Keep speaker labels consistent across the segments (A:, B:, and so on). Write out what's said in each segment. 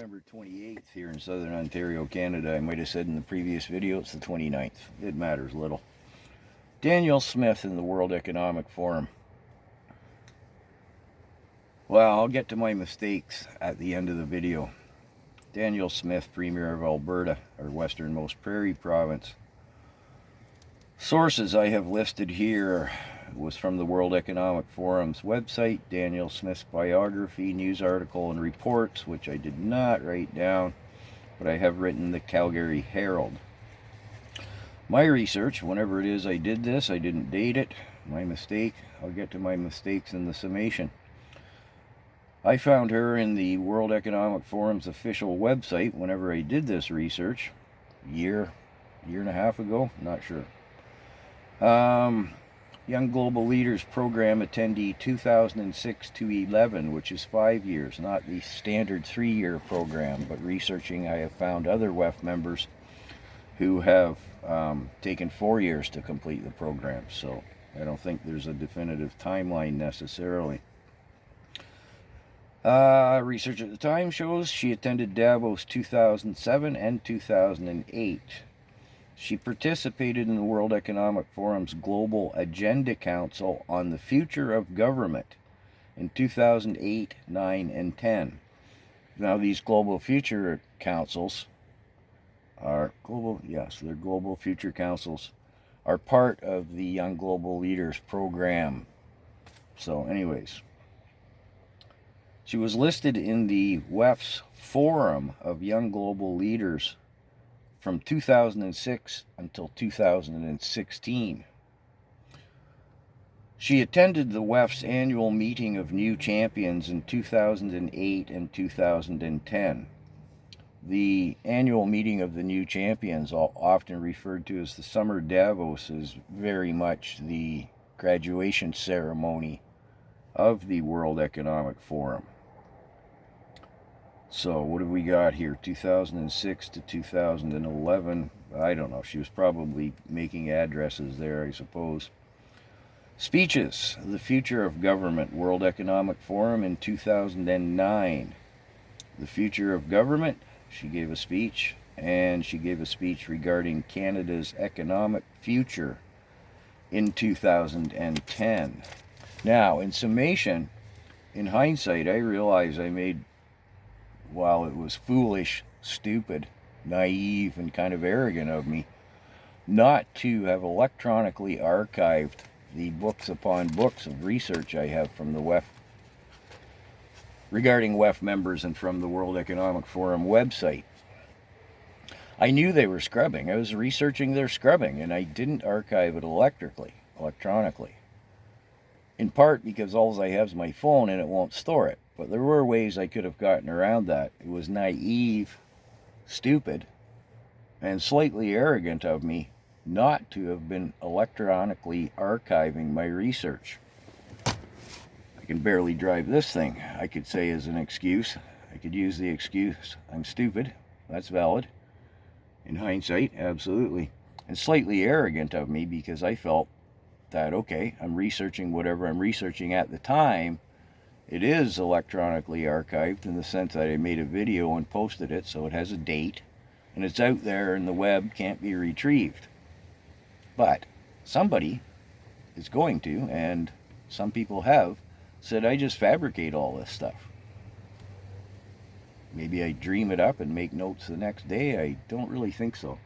A: November 28th here in southern Ontario, Canada. I might have said in the previous video it's the 29th. It matters little. Danielle Smith in the World Economic Forum. Well, I'll get to my mistakes at the end of the video. Danielle Smith, Premier of Alberta, our westernmost prairie province. Sources I have listed here was from the World Economic Forum's website, Danielle Smith's biography, news article, and reports, which I did not write down, but I have written the Calgary Herald. My research, whenever it is I did this, I didn't date it. My mistake. I'll get to my mistakes in the summation. I found her in the World Economic Forum's official website whenever I did this research. Year and a half ago, not sure. Young Global Leaders Program attendee 2006 to 11, which is 5 years, not the standard 3-year program, but researching I have found other WEF members who have taken 4 years to complete the program, so I don't think there's a definitive timeline necessarily. Research at the time shows she attended Davos 2007 and 2008. She participated in the World Economic Forum's Global Agenda Council on the Future of Government in 2008, 9, and 10. Now, these Global Future Councils are they're Global Future Councils are part of the Young Global Leaders program. So, anyways, she was listed in the WEF's Forum of Young Global Leaders from 2006 until 2016. She attended the WEF's annual meeting of new champions in 2008 and 2010. The annual meeting of the new champions, often referred to as the Summer Davos, is very much the graduation ceremony of the World Economic Forum. So what have we got here? 2006 to 2011. I don't know. She was probably making addresses there, I suppose. Speeches. The Future of Government. World Economic Forum in 2009. The Future of Government. She gave a speech. And she gave a speech regarding Canada's economic future in 2010. Now, in summation, in hindsight, I realize I made, while it was foolish, stupid, naive, and kind of arrogant of me not to have electronically archived the books upon books of research I have from the WEF regarding WEF members and from the World Economic Forum website. I knew they were scrubbing. I was researching their scrubbing, and I didn't archive it electronically. In part because all I have is my phone and it won't store it. But there were ways I could have gotten around that. It was naive, stupid, and slightly arrogant of me not to have been electronically archiving my research. I can barely drive this thing, I could say as an excuse. I could use the excuse, I'm stupid. That's valid. In hindsight, absolutely. And slightly arrogant of me because I felt that, okay, I'm researching whatever I'm researching at the time. It is electronically archived in the sense that I made a video and posted it, so it has a date, and it's out there and the web can't be retrieved. But somebody is going to, and some people have, said I just fabricate all this stuff. Maybe I dream it up and make notes the next day. I don't really think so.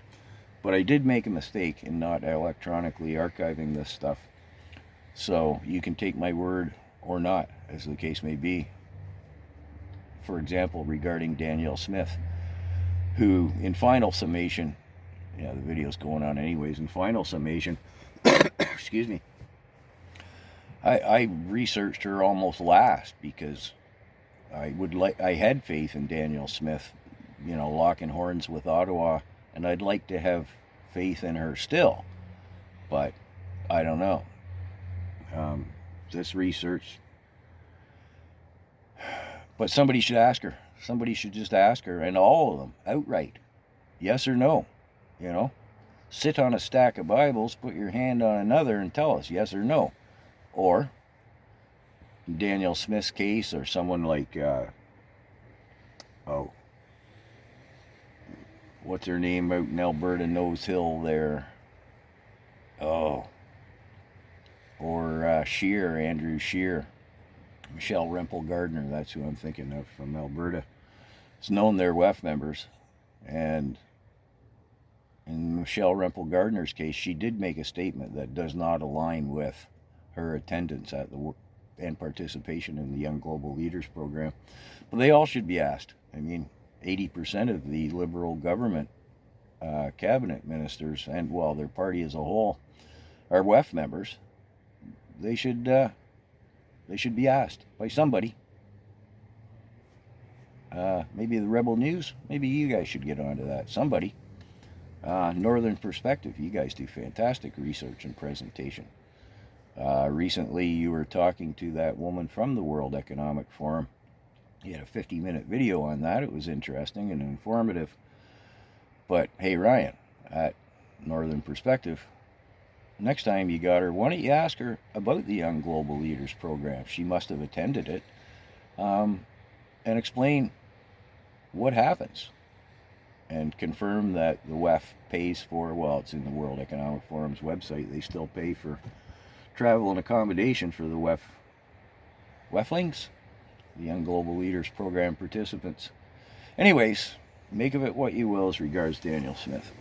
A: But I did make a mistake in not electronically archiving this stuff. So you can take my word or not, as the case may be. For example, regarding Danielle Smith, who in final summation, the video's going on anyways, in final summation, excuse me, I researched her almost last because I had faith in Danielle Smith, locking horns with Ottawa, and I'd like to have faith in her still, but I don't know. This research, but somebody should ask her. Somebody should just ask her, and all of them outright, yes or no. Sit on a stack of Bibles, put your hand on another, and tell us yes or no. Or in Danielle Smith's case, or someone like what's her name out in Alberta, Nose Hill there? Oh. Or Scheer, Andrew Scheer. Michelle Rempel Gardner, that's who I'm thinking of from Alberta. It's known they're WEF members. And in Michelle Rempel Gardner's case, she did make a statement that does not align with her attendance at the and participation in the Young Global Leaders Program. But they all should be asked. I mean, 80% of the Liberal government cabinet ministers, and well, their party as a whole, are WEF members. They should be asked by somebody. Maybe the Rebel News. Maybe you guys should get onto that. Somebody. Northern Perspective. You guys do fantastic research and presentation. Recently, you were talking to that woman from the World Economic Forum. You had a 50-minute video on that. It was interesting and informative. But hey, Ryan, at Northern Perspective, next time you got her, why don't you ask her about the Young Global Leaders Program? She must have attended it. And explain what happens. And confirm that the WEF pays for, well, it's in the World Economic Forum's website, they still pay for travel and accommodation for the WEFlings, the Young Global Leaders Program participants. Anyways, make of it what you will as regards Danielle Smith.